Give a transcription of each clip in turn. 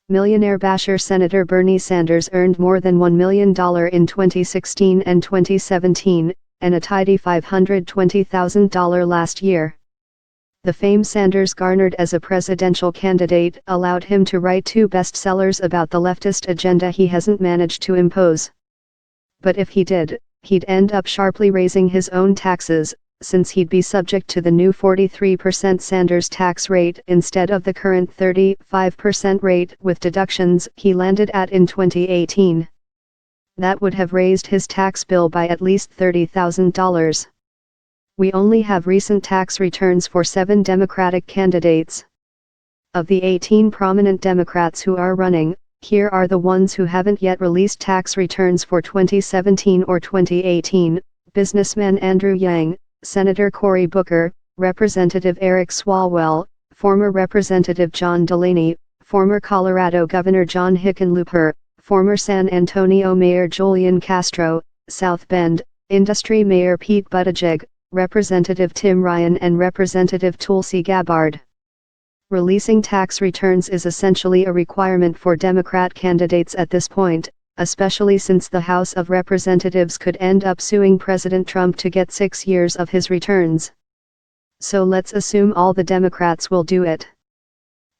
Millionaire-basher Senator Bernie Sanders earned more than $1 million in 2016 and 2017, and a tidy $520,000 last year. The fame Sanders garnered as a presidential candidate allowed him to write 2 bestsellers about the leftist agenda he hasn't managed to impose. But if he did, he'd end up sharply raising his own taxes, since he'd be subject to the new 43% Sanders tax rate instead of the current 35% rate with deductions he landed at in 2018. That would have raised his tax bill by at least $30,000. We only have recent tax returns for 7 Democratic candidates. Of the 18 prominent Democrats who are running, here are the ones who haven't yet released tax returns for 2017 or 2018: businessman Andrew Yang, Senator Cory Booker, Representative Eric Swalwell, former Representative John Delaney, former Colorado Governor John Hickenlooper, former San Antonio Mayor Julian Castro, South Bend, Industry Mayor Pete Buttigieg, Representative Tim Ryan and Representative Tulsi Gabbard. Releasing tax returns is essentially a requirement for Democrat candidates at this point, especially since the House of Representatives could end up suing President Trump to get 6 years of his returns. So let's assume all the Democrats will do it.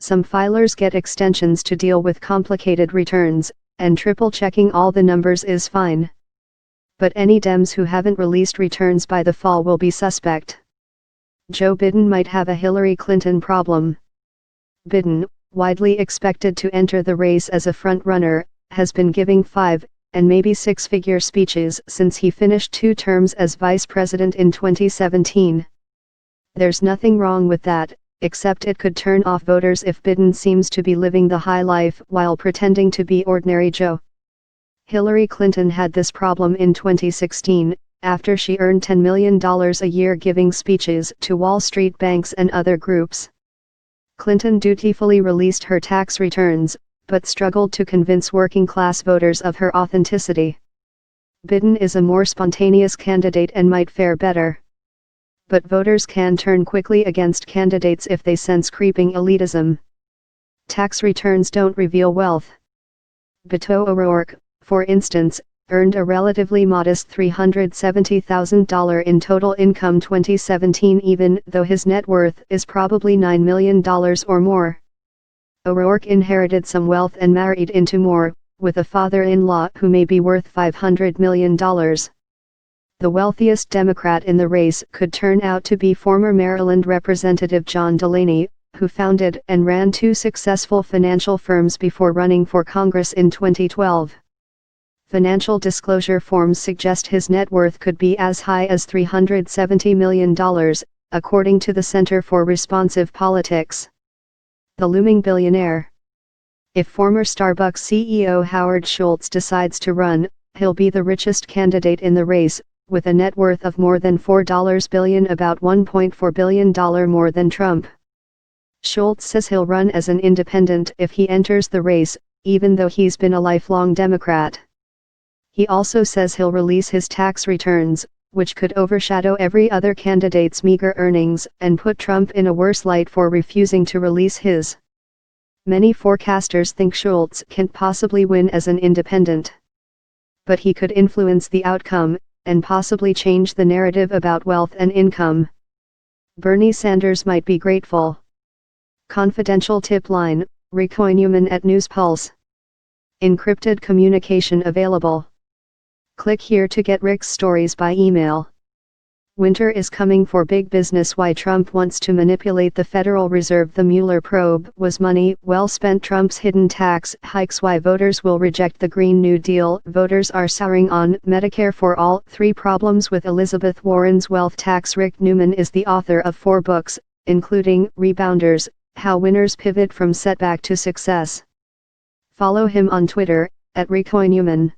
Some filers get extensions to deal with complicated returns, and triple-checking all the numbers is fine. But any Dems who haven't released returns by the fall will be suspect. Joe Biden might have a Hillary Clinton problem. Biden, widely expected to enter the race as a front-runner, has been giving 5- and maybe 6-figure speeches since he finished 2 terms as vice president in 2017. There's nothing wrong with that, except it could turn off voters if Biden seems to be living the high life while pretending to be ordinary Joe. Hillary Clinton had this problem in 2016, after she earned $10 million a year giving speeches to Wall Street banks and other groups. Clinton dutifully released her tax returns, but struggled to convince working-class voters of her authenticity. Biden is a more spontaneous candidate and might fare better. But voters can turn quickly against candidates if they sense creeping elitism. Tax returns don't reveal wealth. Beto O'Rourke, for instance, earned a relatively modest $370,000 in total income 2017 even though his net worth is probably $9 million or more. O'Rourke inherited some wealth and married into more, with a father-in-law who may be worth $500 million. The wealthiest Democrat in the race could turn out to be former Maryland Representative John Delaney, who founded and ran 2 successful financial firms before running for Congress in 2012. Financial disclosure forms suggest his net worth could be as high as $370 million, according to the Center for Responsive Politics. The looming billionaire. If former Starbucks CEO Howard Schultz decides to run, he'll be the richest candidate in the race, with a net worth of more than $4 billion, about $1.4 billion more than Trump. Schultz says he'll run as an independent if he enters the race, even though he's been a lifelong Democrat. He also says he'll release his tax returns, which could overshadow every other candidate's meager earnings and put Trump in a worse light for refusing to release his. Many forecasters think Schultz can't possibly win as an independent. But he could influence the outcome, and possibly change the narrative about wealth and income. Bernie Sanders might be grateful. Confidential tip line, Rick Newman at News Pulse. Encrypted communication available. Click here to get Rick's stories by email. Winter is coming for big business. Why Trump wants to manipulate the Federal Reserve. The Mueller probe was money well spent. Trump's hidden tax hikes. Why voters will reject the Green New Deal. Voters are souring on Medicare for All. 3 problems with Elizabeth Warren's wealth tax. Rick Newman is the author of 4 books, including Rebounders: How Winners Pivot from Setback to Success. Follow him on Twitter, @RickNewman.